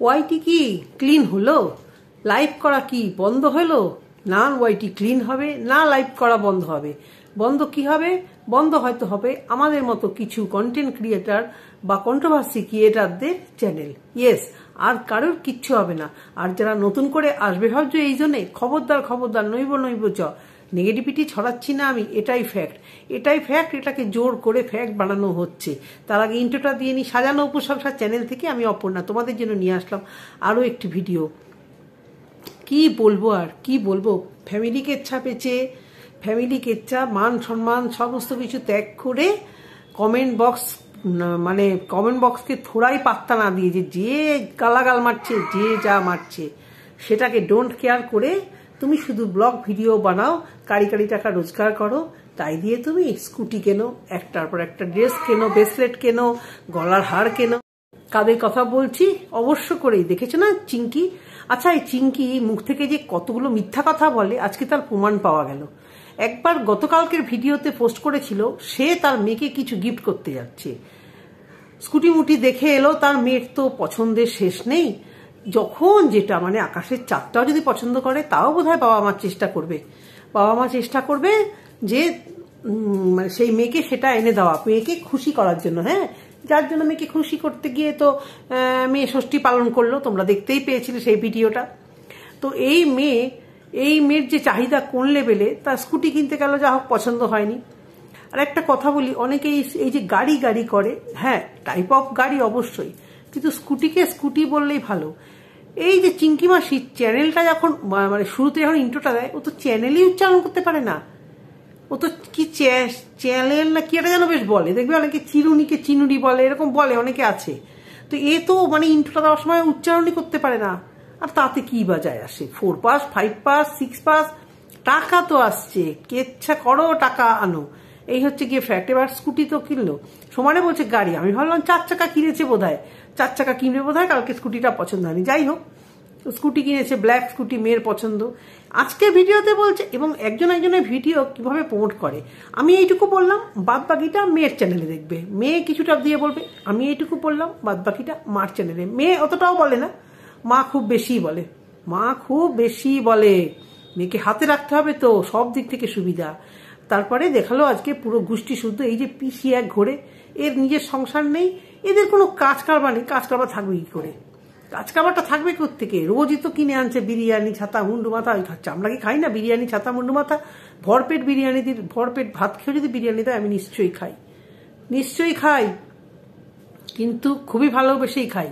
ওয়াইটি কি ক্লিন হলো? লাইভ করা কি বন্ধ হলো? না ওয়াইটি ক্লিন হবে, না লাইভ করা বন্ধ হবে। বন্ধ কি হবে? বন্ধ হয়তো হবে আমাদের মতো কিছু কন্টেন্ট ক্রিয়েটার বা কন্ট্রোভার্সি ক্রিয়েটারদের চ্যানেল। ইয়েস, আর কারোর কিচ্ছু হবে না। আর যারা নতুন করে আসবে ভাবছো এই জন্যে, খবরদার খবরদার, নইব নইব চ। নেগেটিভিটি ছড়াচ্ছি না আমি, এটাই ফ্যাক্ট, এটাই ফ্যাক্ট। এটাকে জোর করে ফ্যাক্ট বানানো হচ্ছে। তার আগে ইন্ট্রোটা দিয়ে নিই। সাজানো উপসংসার চ্যানেল থেকে আমি অপর্ণা তোমাদের জন্য নিয়ে আসলাম আরও একটি ভিডিও। কি বলবো আর কি বলবো, ফ্যামিলি কেচ্ছা পেয়েছে, ফ্যামিলি কেচ্ছা, মান সম্মান সমস্ত কিছু ত্যাগ করে কমেন্ট বক্সকে থোড়াই পাত্তা না দিয়ে যে গালাগাল মারছে, যে যা মারছে সেটাকে ডোন্ট কেয়ার করে তুমি শুধু ব্লগ ভিডিও বানাও, কারি কারি টাকা রোজগার করো, তাই দিয়ে তুমি স্কুটি কেনো, একটার পর একটা ড্রেস কেনো, ব্রেসলেট কেনো, গলার হার কেনো। কাদের কথা বলছি অবশ্য করেই দেখেছো না চিঙ্কি। আচ্ছা, এই চিঙ্কি মুখ থেকে যে কতগুলো মিথ্যা কথা বলে আজকে তার প্রমাণ পাওয়া গেল। একবার গতকালকের ভিডিওতে পোস্ট করেছিল সে তার মেয়েকে কিছু গিফট করতে যাচ্ছে, স্কুটি মুটি দেখে এলো। তার মেয়ের তো পছন্দের শেষ নেই। যখন যেটা মানে আকাশের চাঁদটাও যদি পছন্দ করে তাও বোধহয় বাবা মা চেষ্টা করবে যে মানে সেই মেয়েকে সেটা এনে দেওয়া, মেয়েকে খুশি করার জন্য। হ্যাঁ, যার জন্য মেয়েকে খুশি করতে গিয়ে তো মেয়ে ষষ্ঠী পালন করলো, তোমরা দেখতেই পেয়েছিলে সেই ভিডিওটা। তো এই মেয়ের যে চাহিদা কোন লেভেলে, তার স্কুটি কিনতে গেল, যা হোক পছন্দ হয়নি। আর একটা কথা বলি, অনেকেই এই যে গাড়ি করে, হ্যাঁ টাইপ অফ গাড়ি অবশ্যই, কিন্তু স্কুটিকে স্কুটি বললেই ভালো। এই যে চিঙ্কি মাসি চ্যানেলটা যখন মানে শুরুতে যখন ইন্ট্রোটা দেয়, ও তো চ্যানেলই উচ্চারণ করতে পারে না। ও তো কি চ্যানেল না কি একটা যেন বেশ বলে, দেখবে অনেকে চিরুনিকে চিনুরি বলে, এরকম বলে অনেকে আছে। তো এ তো মানে ইন্ট্রোটা দেওয়ার সময় উচ্চারণই করতে পারে না। আর তাতে কি বাজায় আসে? 4 পাস 5 পাস 6 পাস, টাকা তো আসছে, কেচ্ছা করো, টাকা আনো, এই হচ্ছে গিয়ে ফ্যাক্ট। এবার স্কুটি তো কিনলো, সমানে বলছে গাড়ি। আমি ভাবলাম 4 চাকা কিনেছে বোধহয়, 4 চাকা কিনবে বোধহয়, কালকে স্কুটিটা পছন্দ হয়নি। যাই হোক, স্কুটি কিনেছে, ব্ল্যাক স্কুটি, মেয়ের পছন্দ। আজকে ভিডিওতে বলছে, এবং একজনের ভিডিও কিভাবে প্রমোট করে আমি এইটুকু বললাম, বাদ বাকিটা মেয়ের চ্যানেলে দেখবে। মেয়ে কিছুটা দিয়ে বলবে, আমি এইটুকু বললাম, বাদ বাকিটা মার চ্যানেলে। মেয়ে অতটাও বলে না, মা খুব বেশি বলে। মেয়েকে হাতে রাখতে হবে তো, সব দিক থেকে সুবিধা। তারপরে দেখালো আজকে পুরো গোষ্ঠী শুদ্ধ। এই যে পিসি এক ঘোরে, এর নিজের সংসার নেই, এদের কোনো কাজ কারবার নেই। কাজ কারবার থাকবে কি করে? কাজ কারবারটা থাকবে কোত্থেকে? রোজই তো কিনে আনছে বিরিয়ানি, ছাতা, মুন্ডু মাথা, ওই খাচ্ছে। আমরা কি খাই না বিরিয়ানি, ছাতা, মুন্ডু মাথা? ভরপেট বিরিয়ানি দিই, ভরপেট ভাত খেয়ে যদি বিরিয়ানি দেয় আমি নিশ্চয়ই খাই, কিন্তু খুবই ভালোবেসেই খাই।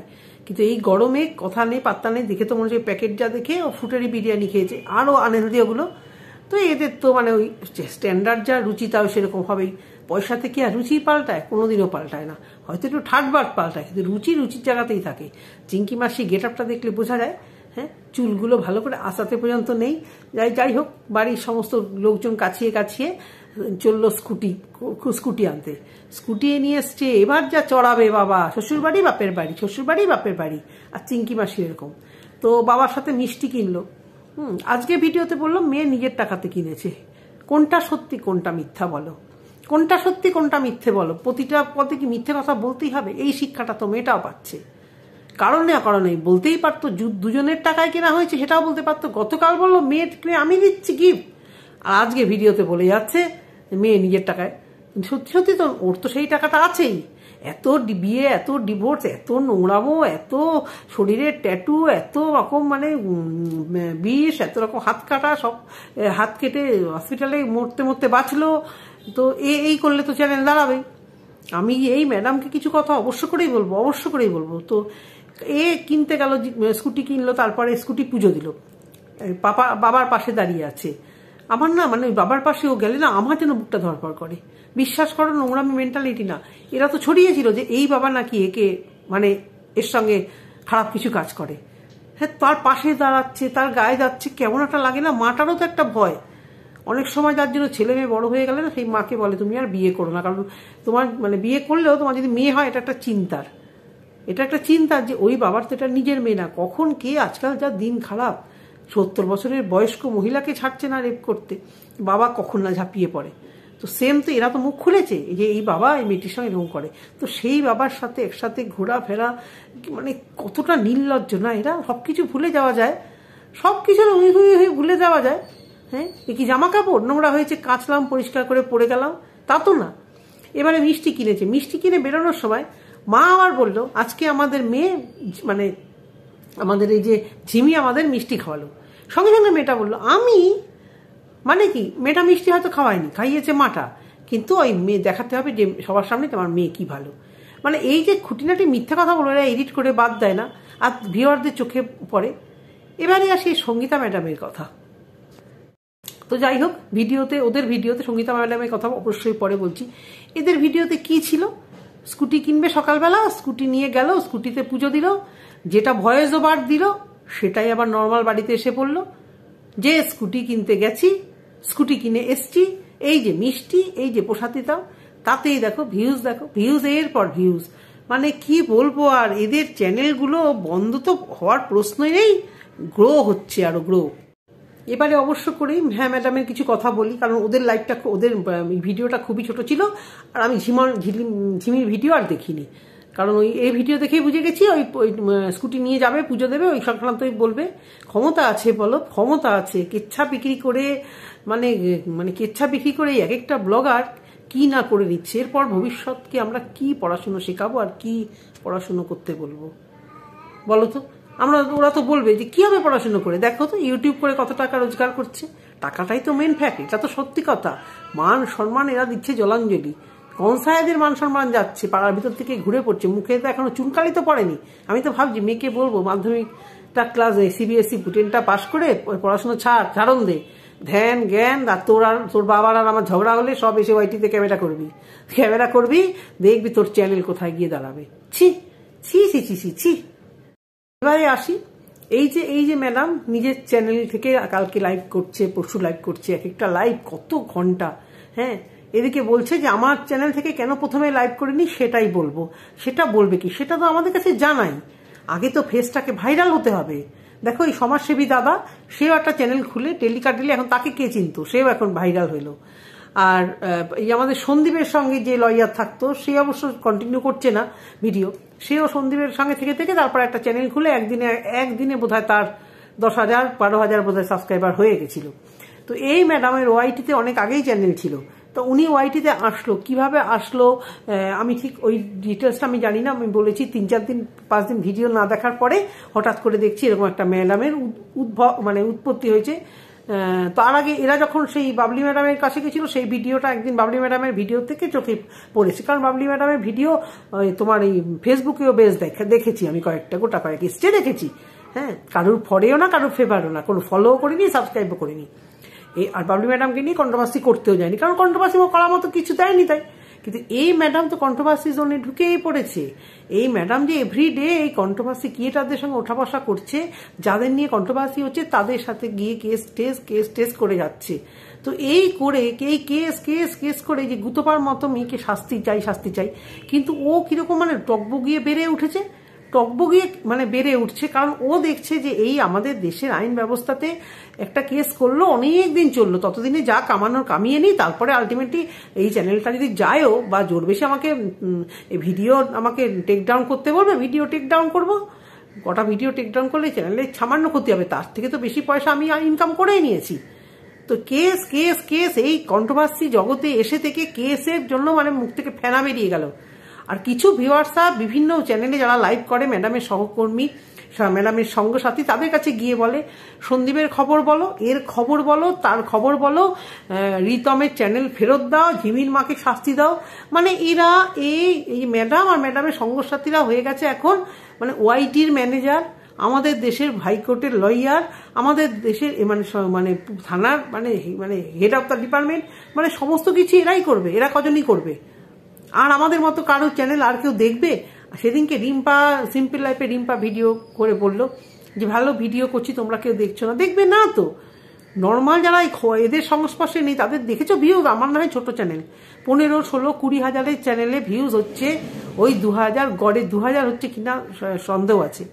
কিন্তু এই গরমে কথা নেই, পাত্তা নেই, দেখে তো মনে হচ্ছে প্যাকেট যা দেখে ও ফুটেরই বিরিয়ানি খেয়েছে, আরও আনহেলদি ওগুলো। তো এদের তো মানে ওই স্ট্যান্ডার্ড যা রুচি তাও সেরকম হবেই। পয়সাতে কি আর রুচি পাল্টায়? কোনোদিনও পাল্টায় না, হয়তো একটু ঠাটবাট পাল্টায়, কিন্তু রুচির জায়গাতেই থাকে। চিঙ্কি মাসি গেট আপটা দেখলে বোঝা যায়। হ্যাঁ, চুলগুলো ভালো করে আসাতে পর্যন্ত নেই। যাই হোক, বাড়ির সমস্ত লোকজন কাছিয়ে চললো স্কুটি আনতে। স্কুটি নিয়ে এসছে, এবার যা চড়াবে বাবা, শ্বশুর বাড়ি বাপের বাড়ি। আর চিঙ্কি মাসি এরকম। তো বাবার সাথে মিষ্টি কিনলো। আজকে ভিডিওতে বললো মেয়ে নিজের টাকাতে কিনেছে। কোনটা সত্যি কোনটা মিথ্যা বলো, কোনটা সত্যি কোনটা মিথ্যে বলো? প্রতিটা পদে কি মিথ্যে কথা বলতেই হবে? এই শিক্ষাটা তো মেয়েটাও পাচ্ছে। কারণে বলতেই পারতো, দুজনের টাকায় কেনা হয়েছে সেটাও বলতে পারতো। গতকাল বললো মেয়েকে আমি দিচ্ছি গিফট, আর আজকে ভিডিওতে বলে যাচ্ছে মেয়ে নিজের টাকায়। সত্যি তো ওর তো সেই টাকাটা আছেই। এত বিয়ে, এত ডিভোর্স, এত নোংরামো, এত শরীরের ট্যাটু, এত রকম মানে বিষ, এত রকম হাত কাটা, সব হাত কেটে হসপিটালে মরতে বাঁচলো। তো এই করলে তো চ্যানেল দাঁড়াবেই। আমি এই ম্যাডামকে কিছু কথা অবশ্য করেই বলবো। তো কিনতে গেল, স্কুটি কিনলো, তারপরে স্কুটি পুজো দিল, বাবার পাশে দাঁড়িয়ে আছে। আমার না মানে ওই বাবার পাশে ও গেলে না আমার যেন বুকটা ধরপড় করে। বিশ্বাস করো, নোংরামি মেন্টালিটি না। এরা তো ছড়িয়েছিল যে এই বাবা নাকি একে মানে এর সঙ্গে খারাপ কিছু কাজ করে। হ্যাঁ, তার পাশে দাঁড়াচ্ছে, তার গায়ে যাচ্ছে, কেমন একটা লাগে না? মাটারও তো একটা ভয় অনেক সময়, যার জন্য ছেলে মেয়ে বড় হয়ে গেলে না, সেই মাকে বলে তুমি আর বিয়ে করো না, কারণ তোমার মানে বিয়ে করলেও তোমার যদি মেয়ে হয় এটা একটা চিন্তার যে ওই বাবার তো এটা নিজের মেয়ে না। কখন কে, আজকাল যা দিন খারাপ, 70 বছরের বয়স্ক মহিলাকে ছাড়ছে না রেপ করতে, বাবা কখন না ঝাঁপিয়ে পড়ে। তো সেম তো এরা তো মুখ খুলেছে যে এই বাবা এই মেয়েটির সঙ্গে এরকম করে, তো সেই বাবার সাথে একসাথে ঘোরাফেরা, মানে কতটা নির্লজ্জ না এরা। সবকিছু ভুলে যাওয়া যায়, সবকিছু ভুলে যাওয়া যায়। হ্যাঁ, এ কি জামা কাপড় নোংরা হয়েছে কাচলাম পরিষ্কার করে পরে গেলাম, তা তো না। এবারে মিষ্টি কিনেছে, মিষ্টি কিনে বেরোনোর সময় মা আবার বললো আজকে আমাদের মেয়ে, মানে আমাদের এই যে ঝিমি আমাদের মিষ্টি খাওয়ালো। সঙ্গে সঙ্গে মেয়েটা বললো আমি, মানে কি মেয়েটা মিষ্টি হয়তো খাওয়ায়নি, খাইয়েছে মাটা, কিন্তু ওই মেয়ে দেখাতে হবে যে সবার সামনে তোমার মেয়ে কি ভালো। মানে এই যে খুঁটিনাটি মিথ্যা কথা বলো, এরা এডিট করে বাদ দেয় না আর ভিউয়ারদের চোখে পড়ে। এবারে আসি সঙ্গীতা ম্যাডামের কথা। তো যাই হোক, ভিডিওতে ওদের ভিডিওতে সঙ্গীতা ম্যাডামের কথা অবশ্যই পরে বলছি। এদের ভিডিওতে কি ছিল, স্কুটি কিনবে সকালবেলা, স্কুটি নিয়ে গেল, স্কুটিতে পুজো দিল, যেটা ভয়েস ওভার দিল সেটাই আবার নর্মাল বাড়িতে এসে পড়লো যে স্কুটি কিনতে গেছি, স্কুটি কিনে এসছি, এই যে মিষ্টি, এই যে প্রসাদ দিতাম, তাতেই দেখো ভিউজ এর পর ভিউজ। মানে কি বলবো, আর এদের চ্যানেলগুলো বন্ধ তো হওয়ার প্রশ্নই নেই, গ্রো হচ্ছে আরো গ্রো। এবারে অবশ্য করেই হ্যাঁ ম্যাডামের কিছু কথা বলি, কারণ ওদের লাইভটা, ওদের ভিডিওটা খুবই ছোট ছিল, আর আমি ঝিমির ভিডিও আর দেখিনি, কারণ এই ভিডিও দেখেই বুঝে গেছি ওই স্কুটি নিয়ে যাবে পুজো দেবে ওই সংক্রান্তই বলবে। ক্ষমতা আছে বলো, ক্ষমতা আছে, কেচ্ছা বিক্রি করে, মানে কেচ্ছা বিক্রি করে এক একটা ব্লগার কি না করে নিচ্ছে। এরপর ভবিষ্যৎকে আমরা কি পড়াশুনো শেখাবো আর কি পড়াশুনো করতে বলবো বলো তো। ওরা তো বলবে যে কি হবে পড়াশুনো করে, দেখো তো ইউটিউব করে কত টাকা রোজগার করছে, টাকাটাই তো মেন ফ্যাক্ট, এটা তো সত্যি কথা। মান সম্মান এরা দিচ্ছে জলাঞ্জলি, কনসায়েদের মান সম্মান যাচ্ছে, পাড়ার ভিতর থেকে ঘুরে পড়ছে, মুখে তো এখনো চুনকালি তো পড়েনি। আমি তো ভাবছি মেয়েকে বলবো মাধ্যমিকটা ক্লাস সিবিএসই 10টা পাস করে পড়াশোনা ছাড়ন দে, ধ্যান জ্ঞান, আর তোর বাবার আর আমার ঝগড়া হলে সব এসে ওয়াইটিতে ক্যামেরা করবি, দেখবি তোর চ্যানেল কোথায় গিয়ে দাঁড়াবে। ছি ছি ছি ছি ছি ছি। এবারে আসি, এই যে ম্যাডাম নিজের চ্যানেল থেকে কালকে লাইভ করছে, পরশু লাইভ করছে, এক একটা লাইভ কত ঘন্টা। হ্যাঁ, এদিকে বলছে যে আমার চ্যানেল থেকে কেন প্রথমে লাইভ করিনি সেটাই বলবো। সেটা বলবে কি, সেটা তো আমাদের কাছে জানাই, আগে তো ফেসটাকে ভাইরাল হতে হবে। দেখো এই সমাজসেবী দাদা, সেও একটা চ্যানেল খুলে টেলিকাস্ট দিলে, এখন তাকে কে চিনতো, সেও এখন ভাইরাল হইলো। আর এই আমাদের সন্দীপের সঙ্গে যে লয়ার থাকতো সে অবশ্য কন্টিনিউ করছে না ভিডিও, সেও সন্দীপের সঙ্গে থেকে তারপর একটা চ্যানেল খুলে একদিনে বোধহয় তার 10,000 12,000 বোধহয় সাবস্ক্রাইবার হয়ে গেছিল। তো এই ম্যাডামের ওয়াইটিতে অনেক আগেই চ্যানেল ছিল, তো উনি ওয়াইটিতে আসলো, কিভাবে আসলো আমি ঠিক ওই ডিটেলসটা আমি জানি না। আমি বলেছি 3-4 দিন 5 দিন ভিডিও না দেখার পরে হঠাৎ করে দেখছি এরকম একটা ম্যাডামের উৎপত্তি হয়েছে। তার আগে এরা যখন সেই বাবলি ম্যাডামের কাছে গেছিল, সেই ভিডিওটা একদিন বাবলি ম্যাডামের ভিডিও থেকে চোখে পড়েছে, কারণ বাবলি ম্যাডামের ভিডিও তোমার এই ফেসবুকেও বেশ দেখেছি আমি, গোটা কয়েক এসছে দেখেছি। হ্যাঁ, কারোর ফরেও না, কারোর ফেভারও না, কোনো ফলোও করিনি, সাবস্ক্রাইবও করিনি। আর বাবলি ম্যাডামকে নিয়ে কন্ট্রোভার্সি করতেও যায়নি, কারণ কন্ট্রোভার্সি করার মতো কিছু দেয়নি তাই। কিন্তু এই ম্যাডাম তো কন্ট্রোভার্সি জোনে ঢুকেই পড়েছে। এই ম্যাডাম যে এভরিডে এই কন্ট্রোভার্সি ক্রিয়েটারদের সঙ্গে ওঠা বসা করছে, যাদের নিয়ে কন্ট্রোভার্সি হচ্ছে তাদের সাথে গিয়ে কেস করে যাচ্ছে। তো এই করে এই কেস করে যে গুতোপার মতো মেয়েকে শাস্তি চাই, কিন্তু ও কিরকম মানে টকবগিয়ে বেড়ে উঠছে, কারণ ও দেখছে যে এই আমাদের দেশের আইন ব্যবস্থাতে একটা কেস করলো, অনেক দিন চললো, ততদিনে যা কামিয়ে নিই, তারপরে আলটিমেটলি এই চ্যানেলটা যদি যায়ও বা জোর বেশি আমাকে ভিডিও আমাকে টেক ডাউন করতে বলবে, ভিডিও টেক ডাউন করবো, কটা ভিডিও টেক ডাউন করলে চ্যানেলে সামান্য ক্ষতি হবে, তার থেকে তো বেশি পয়সা আমি ইনকাম করেই নিয়েছি। তো কেস এই কন্ট্রোভার্সি জগতে এসে থেকে কেসের জন্য মানে মুখ থেকে ফেনা বেরিয়ে গেল। আর কিছু ভিউয়ার্সরা বিভিন্ন চ্যানেলে যারা লাইভ করে, ম্যাডামের সহকর্মী, ম্যাডামের সঙ্গসাথী, তাদের কাছে গিয়ে বলে সন্দীপের খবর বলো, এর খবর বলো, তার খবর বলো, রিতমের চ্যানেল ফেরত দাও, ঝিমির মাকে শাস্তি দাও। মানে এরা এই ম্যাডাম আর ম্যাডামের সঙ্গসাথীরা হয়ে গেছে এখন মানে ওয়াইটির ম্যানেজার, আমাদের দেশের হাইকোর্টের লয়ার, আমাদের দেশের মানে থানার মানে হেড অফ দ্য ডিপার্টমেন্ট, মানে সমস্ত কিছু এরাই করবে। এরা কজনই করবে, আর আমাদের মতো কারো চ্যানেল আর কেউ দেখবে? সেদিনকে সিম্পল লাইফে রিম্পা ভিডিও করে বললো যে ভালো ভিডিও করছি, তোমরা কেউ দেখছো না, দেখবে না তো। নর্মাল যারা এদের সংস্পর্শে নেই তাদের দেখেছো ভিউজ, আমার না হয় ছোট চ্যানেল 15, 16, 20 হাজারের চ্যানেলে ভিউজ হচ্ছে ওই 2000, গড়ে 2000 হচ্ছে কিনা সন্দেহ আছে।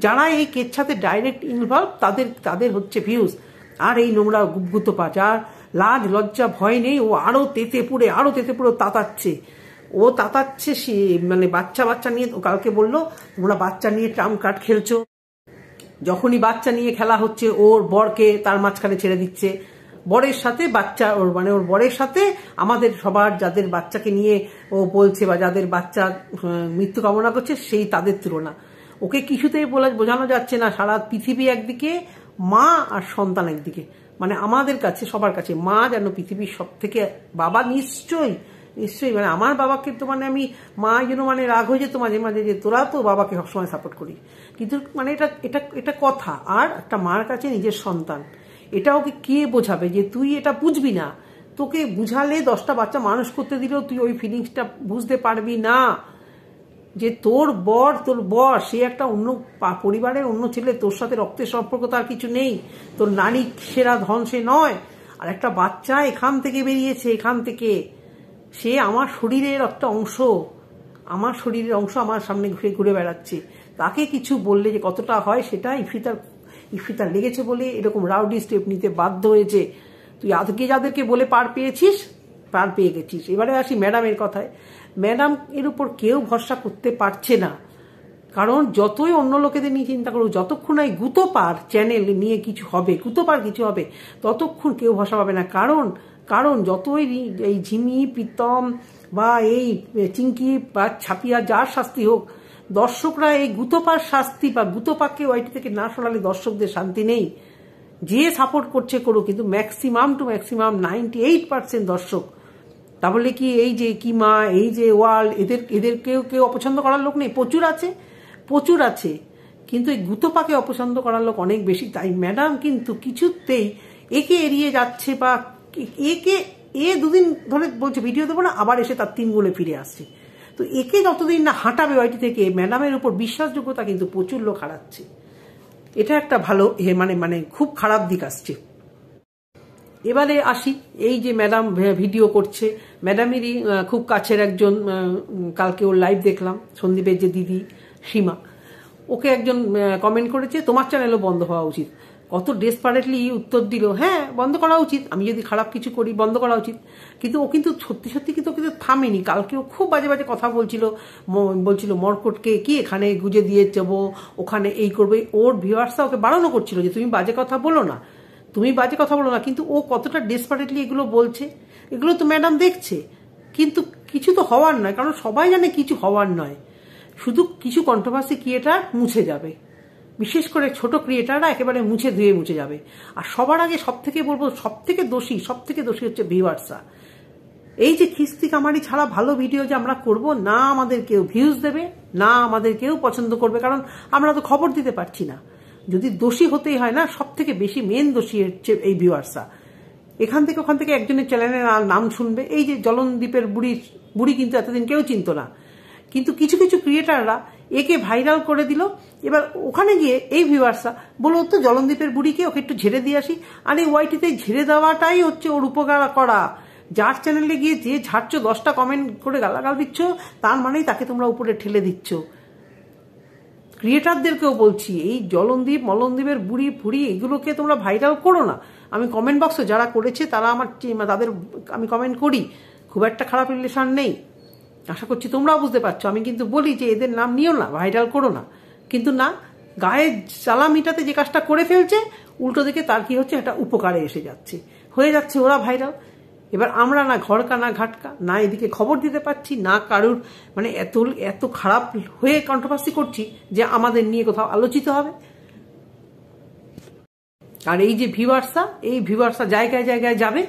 যারা এই কেচ্ছাতে ডাইরেক্ট ইনভলভ তাদের হচ্ছে ভিউজ। আর এই নোংরা গুপ্তপা, যার লাজ লজ্জা ভয় নেই, ও আরো তেতে পুড়ে ও তাতাচ্ছে সে মানে বাচ্চা নিয়ে। কালকে বললো তোমরা বাচ্চা নিয়ে ট্রাম্প কার্ড খেলছো, যখনই বাচ্চা নিয়ে খেলা হচ্ছে ওর বরকে তার মাঝখানে ছেড়ে দিচ্ছে, বরের সাথে বাচ্চা ওর বরের সাথে আমাদের সবার যাদের বাচ্চাকে নিয়ে ও বলছে বা যাদের বাচ্চা মৃত্যু কামনা করছে সেই তাদের তুলনা। ওকে কিছুতেই বোঝানো যাচ্ছে না সারা পৃথিবী একদিকে, মা আর সন্তান একদিকে, মানে আমাদের কাছে সবার কাছে মা যেন পৃথিবীর সব থেকে, বাবা নিশ্চয়ই মানে আমার বাবাকে তো মানে আমি মা যেন মানে রাগ হয়ে যেত মাঝে মাঝে যে তোরা তো বাবাকে সবসময় সাপোর্ট করি, কিন্তু মানে এটা কথা। আর একটা মার কাছে নিজের সন্তান, এটা ওকে কে বোঝাবে যে তুই এটা বুঝবি না? তোকে বুঝালে 10টা বাচ্চা মানুষ করতে দিলেও তুই ওই ফিলিংসটা বুঝতে পারবি না যে তোর বর সে একটা অন্য পরিবারের অন্য ছেলে, তোর সাথে রক্তের সম্পর্ক তার কিছু নেই, তোর নারী সেরা ধন সে নয়। আর একটা বাচ্চা এখান থেকে বেরিয়েছে, এখান থেকে সে আমার শরীরের একটা অংশ, আমার সামনে ঘুরে বেড়াচ্ছে। তাকে কিছু বললে যে কতটা হয় সেটা ইফিতার লেগেছে বলে এরকম রাউডি স্টেপ নিতে বাধ্য হয়েছে। তুই আজকে যাদেরকে বলে পার পেয়ে গেছিস। এবারে আসি ম্যাডামের কথায়। ম্যাডাম এর উপর কেউ ভরসা করতে পারছে না, কারণ যতই অন্য লোকেদের নিয়ে চিন্তা করুক, যতক্ষণ এই গুতোপার চ্যানেল নিয়ে কিছু হবে, ততক্ষণ কেউ ভরসা পাবে না। কারণ যতই এই ঝিমি প্রীতম বা এই চিঙ্কি বা ছাপিয়া যার শাস্তি হোক, দর্শকরা এই গুতোপার শাস্তি বা গুতোপাকে ওয়াইটি থেকে না সরালে দর্শকদের শান্তি নেই। যে সাপোর্ট করছে করুক, কিন্তু ম্যাক্সিমাম 98% দর্শক। তাহলে কি এই যে কিমা, এই যে ওয়ার্ল্ড, এদেরকেও অপছন্দ করার লোক নেই? প্রচুর আছে, কিন্তু এই গুতোপাকে অপছন্দ করার লোক অনেক বেশি। তাই ম্যাডাম কিন্তু কিছুতেই একে এড়িয়ে যাচ্ছে, বা দুদিন ধরে বলছে ভিডিও দেবো না, আবার এসে তার 3 গুণে ফিরে আসছে। তো একে যতদিন না হাঁটাবে ওয়াইটি থেকে, ম্যাডামের উপর বিশ্বাসযোগ্যতা কিন্তু প্রচুর লোক হারাচ্ছে। এটা একটা ভালো মানে খুব খারাপ দিক আসছে। এবারে আসি, এই যে ম্যাডাম ভিডিও করছে, ম্যাডামেরই খুব কাছের একজন, কালকে ওর লাইভ দেখলাম, সন্দীপের যে দিদি সীমা, ওকে একজন কমেন্ট করেছে তোমার চ্যানেলও বন্ধ হওয়া উচিত। কত ডেসপারেটলি উত্তর দিল, হ্যাঁ বন্ধ করা উচিত, আমি যদি খারাপ কিছু করি বন্ধ করা উচিত। কিন্তু ও কিন্তু সত্যি কিন্তু থামেনি। কালকে ও খুব বাজে কথা বলছিল মর্কটকে কি এখানে গুজে দিয়ে যাবো, ওখানে এই করবে। ওর ভিউয়ার্সরা ওকে বারণ করছিল যে তুমি বাজে কথা বলো না, কিন্তু ও কতটা ডেসপারেটলি এগুলো বলছে, এগুলো তো ম্যাডাম দেখছে। কিন্তু কিছু তো হওয়ার নয়, কারণ সবাই জানে কিছু হওয়ার নয়, শুধু কিছু কন্ট্রোভার্সি ক্রিয়েটার মুছে যাবে, বিশেষ করে ছোট ক্রিয়েটাররা একেবারে মুছে যাবে। আর সবার আগে সব থেকে দোষী হচ্ছে ভিউয়ার্সরা। এই যে খিস্তি কামারি ছাড়া ভালো ভিডিও যে আমরা করব না, আমাদের কেউ ভিউজ দেবে না, আমাদের কেউ পছন্দ করবে, কারণ আমরা তো খবর দিতে পারছি না। যদি দোষী হতেই হয় না, সব থেকে বেশি মেন দোষী হচ্ছে এই ভিউয়ার্সরা। ওখান থেকে একজনের চ্যানেলের নাম শুনবে, এই যে জলনদীপের বুড়ি কিন্তু এতদিন কেউ চিনত না, কিন্তু কিছু ক্রিয়েটাররা একে ভাইরাল করে দিল। এবার ওখানে গিয়ে এই ভিউয়ার্সরা বলো তো জলনদীপের বুড়িকে ওকে একটু ঝেড়ে দিয়ে আসি। আর এই ওয়াইটিতে ঝেড়ে দেওয়াটাই হচ্ছে ওর উপকার করা। যার চ্যানেলে গিয়ে যে ঝাড়ছো, 10টা কমেন্ট করে গালাগাল দিচ্ছ, তার মানেই তাকে তোমরা উপরে ঠেলে দিচ্ছ। ক্রিয়েটারদেরকেও বলছি, এই মলনদীপের বুড়ি এগুলোকে তোমরা ভাইরাল করো না। আমি কমেন্ট বক্সে যারা করেছে তাদের আমি কমেন্ট করি, খুব একটা খারাপ রিলেশন নেই, আশা করছি তোমরাও বুঝতে পারছো। আমি কিন্তু বলি যে এদের নাম নিও না, ভাইরাল করো না, কিন্তু না, গায়ে জ্বালা মিটাতে যে কাজটা করে ফেলছে, উল্টো দিকে তার কি হচ্ছে, একটা উপকারে এসে হয়ে যাচ্ছে ওরা ভাইরাল। এবার আমরা না ঘরকা না ঘাটকা, না এদিকে খবর দিতে পারছি, না কারুর মানে এত খারাপ হয়ে কন্ট্রোভার্সি করছি যে আমাদের নিয়ে কোথাও আলোচিত হবে। আর এই যে ভিউয়ার্সরা জায়গায় যাবে,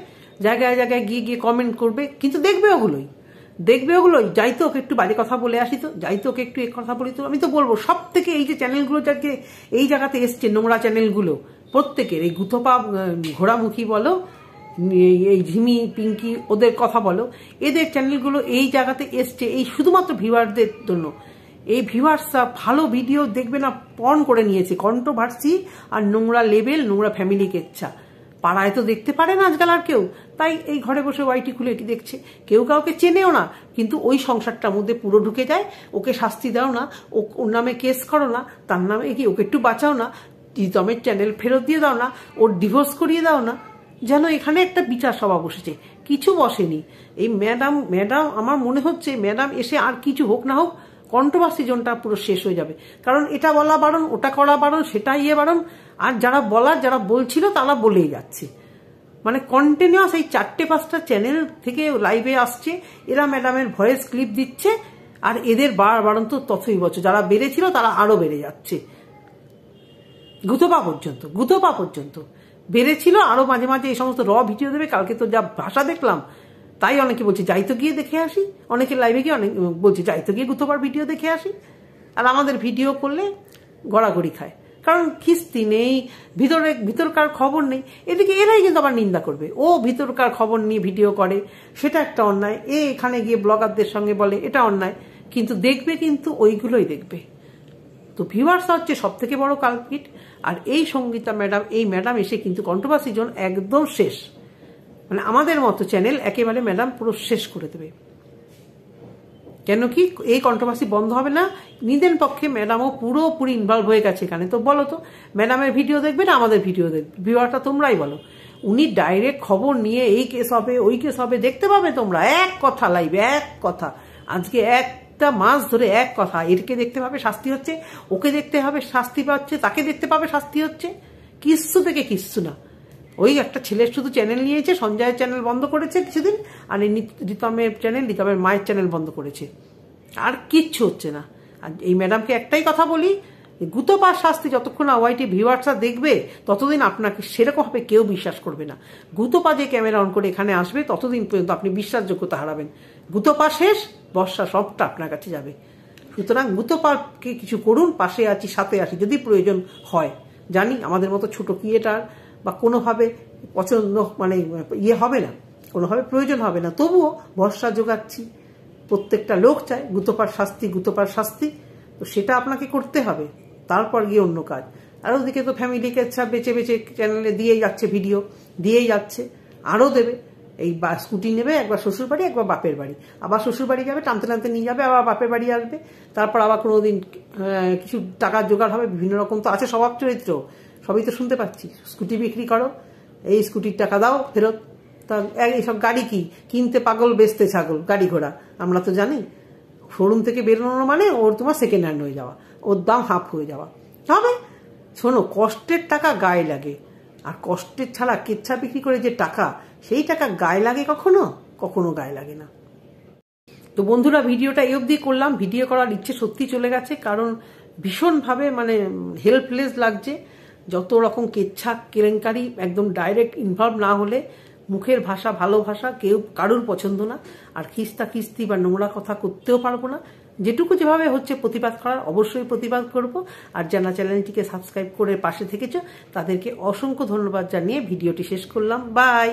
জায়গায় গিয়ে কমেন্ট করবে, কিন্তু দেখবে ওগুলোই, যাইতো ওকে একটু বাজে কথা বলে আসি, তো যাইতো ওকে একটু এক কথা বলি। তো আমি তো বলবো সব থেকে এই যে চ্যানেলগুলো যাকে এই জায়গাতে এসছে, নোংরা চ্যানেলগুলো প্রত্যেকের, এই গুথপা ঘোড়ামুখী বলো, এই ঝিমি পিঙ্কি ওদের কথা বলো, এদের চ্যানেলগুলো এই জায়গাতে এসছে এই শুধুমাত্র ভিউয়ারদের জন্য। এই ভিউয়ার্সরা ভালো ভিডিও দেখবে না, পর্ন করে নিয়েছে, কন্ট্রোভার্সি আর নোংরা লেভেল, নোংরা ফ্যামিলি কেচ্ছা। পাড়ায় তো দেখতে পারে না আজকাল আর কেউ, তাই এই ঘরে বসে ওয়াইটি খুলে এটি দেখছে। কেউ কাউকে চেনেও না, কিন্তু ওই সংসারটার মধ্যে পুরো ঢুকে যায়। ওকে শাস্তি দাও না, ওর নামে কেস করো না, তার নামে কি ওকে একটু বাঁচাও না, প্রীতমের চ্যানেল ফেরত দিয়ে দাও না, ওর ডিভোর্স করিয়ে দাও না। যেন এখানে একটা বিচার সভা বসেছে, কিছু বসেনি। এই ম্যাডাম আমার মনে হচ্ছে ম্যাডাম এসে আর কিছু হোক না হোক কন্ট্রোভার্সি জোনটা পুরো শেষ হয়ে যাবে। কারণ এটা বলা বারণ, ওটা করা বারণ, সেটা বারণ, আর যারা বলছিল তারা বলেই যাচ্ছে। মানে কন্টিনিউয়াস এই 4-5টা চ্যানেল থেকে লাইভে আসছে, এরা ম্যাডামের ভয়েস ক্লিপ দিচ্ছে, আর এদের বাড়ন্ত ততই বছর যারা বেড়েছিল তারা আরো বেড়ে যাচ্ছে, গুতপা পর্যন্ত বেড়েছিল, আরো মাঝে মাঝে এই সমস্ত র ভিডিও দেবে। কালকে তো যা ভাষা দেখলাম, তাই অনেকে বলছে যাই তো গিয়ে দেখে আসি, অনেকে লাইভে গিয়ে অনেক বলছে যাই তো গিয়ে গুতপার ভিডিও দেখে আসি। আর আমাদের ভিডিও করলে গড়াগড়ি খায়, কারণ কিস্তি নেই, ভিতরকার খবর নেই। এদিকে এরাই কিন্তু আবার নিন্দা করবে, ও ভিতরকার খবর নিয়ে ভিডিও করে, সেটা একটা অন্যায়। এখানে গিয়ে ব্লগারদের সঙ্গে বলে, এটা অন্যায়। কিন্তু দেখবে কিন্তু ওইগুলোই দেখবে। তো ভিউয়ার্স হচ্ছে সব থেকে বড় কালপিট। আর এই সঙ্গীতা ম্যাডাম, এই ম্যাডাম এসে কিন্তু কন্ট্রোভার্সি জোন একদম শেষ, মানে আমাদের মতো চ্যানেল একেবারে ম্যাডাম পুরো শেষ করে দেবে। কেন কি এই কন্ট্রোভার্সি বন্ধ হবে না? নিজের পক্ষে ম্যাডামও পুরোপুরি ইনভলভ হয়ে গেছে এখানে। তো বলো তো, ম্যাডামের ভিডিও দেখবে না আমাদের ভিডিও দেখবে? ভিউয়ারটা তোমরাই বলো। উনি ডাইরেক্ট খবর নিয়ে এই কেস হবে ওই কেস হবে দেখতে পাবে তোমরা, এক কথা লাইভ, এক কথা। আজকে একটা মাস ধরে এক কথা, এরকে দেখতে পাবে শাস্তি হচ্ছে, ওকে দেখতে হবে শাস্তি পাচ্ছে, তাকে দেখতে পাবে শাস্তি হচ্ছে। কিচ্ছু থেকে কিচ্ছু না। ওই একটা ছেলের শুধু চ্যানেল নিয়েছে, সঞ্জয়ের চ্যানেল বন্ধ করেছে কিছুদিন, আর রিতমের চ্যানেল, রিতমের মায়ের চ্যানেল বন্ধ করেছে, আর কিচ্ছু হচ্ছে না। আর এই ম্যাডামকে একটাই কথা বলি, গুতপার শাস্তি যতক্ষণ ওয়াইটি ভিউয়ার্সরা দেখবে ততদিন আপনাকে সেরকমভাবে কেউ বিশ্বাস করবে না। গুতপা যে ক্যামেরা অন করে এখানে আসবে ততদিন পর্যন্ত আপনি বিশ্বাসযোগ্যতা হারাবেন। গুতপা শেষ, বর্ষা সবটা আপনার কাছে যাবে। সুতরাং গুতপাকে কিছু করুন, পাশে আছি, সাথে আছি, যদি প্রয়োজন হয়। জানি আমাদের মতো ছোট ক্রিয়েটার বা কোনোভাবে পছন্দ মানে হবে না, কোনোভাবে প্রয়োজন হবে না, তবুও ভরসা জোগাচ্ছি। প্রত্যেকটা লোক চায় গুতপার শাস্তি, তো সেটা আপনাকে করতে হবে, তারপর গিয়ে অন্য কাজ। আর ওদিকে তো ফ্যামিলিকে বেছে বেছে চ্যানেলে দিয়েই যাচ্ছে, ভিডিও দিয়েই যাচ্ছে, আরও দেবে। এই স্কুটি নেবে, একবার শ্বশুর বাড়ি একবার বাপের বাড়ি, আবার শ্বশুর বাড়ি যাবে, টানতে টানতে নিয়ে যাবে, আবার বাপের বাড়ি আসবে, তারপর আবার কোনোদিন কিছু টাকার জোগাড় হবে। বিভিন্ন রকম তো আছে স্বভাব চরিত্র, সবই তো শুনতে পাচ্ছি। স্কুটি বিক্রি করো, এই স্কুটির টাকা দাও ফেরত। তা এইসব গাড়ি কি কিনতে পাগল, বেচতে ছাগল, গাড়ি ঘোড়া আমরা তো জানি। শোরুম থেকে বেরোনো মানে ওর তোমার সেকেন্ড হ্যান্ড হয়ে যাওয়া, ওর দাম হাফ হয়ে যাওয়া হবে। শোনো, কষ্টের টাকা গায়ে লাগে, আর কষ্টের ছাড়া কেচ্ছা বিক্রি করে যে টাকা, সেই টাকা গায়ে লাগে কখনো গায়ে লাগে না। তো বন্ধুরা, ভিডিওটা এই অবধি করলাম। ভিডিও করার ইচ্ছে সত্যি চলে গেছে, কারণ ভীষণভাবে মানে হেল্পলেস লাগছে। যত রকম কেচ্ছা কেলেঙ্কারি, একদম ডাইরেক্ট ইনভলভ না হলে মুখের ভাষা, ভালো ভাষা কারুর পছন্দ না। আর কিস্তি বা নোংরা কথা করতেও পারবো না। যেটুকু যেভাবে হচ্ছে প্রতিবাদ করার অবশ্যই প্রতিবাদ করব। আর যারা চ্যানেলটিকে সাবস্ক্রাইব করে পাশে থেকেছ তাদেরকে অসংখ্য ধন্যবাদ জানিয়ে ভিডিওটি শেষ করলাম। বাই।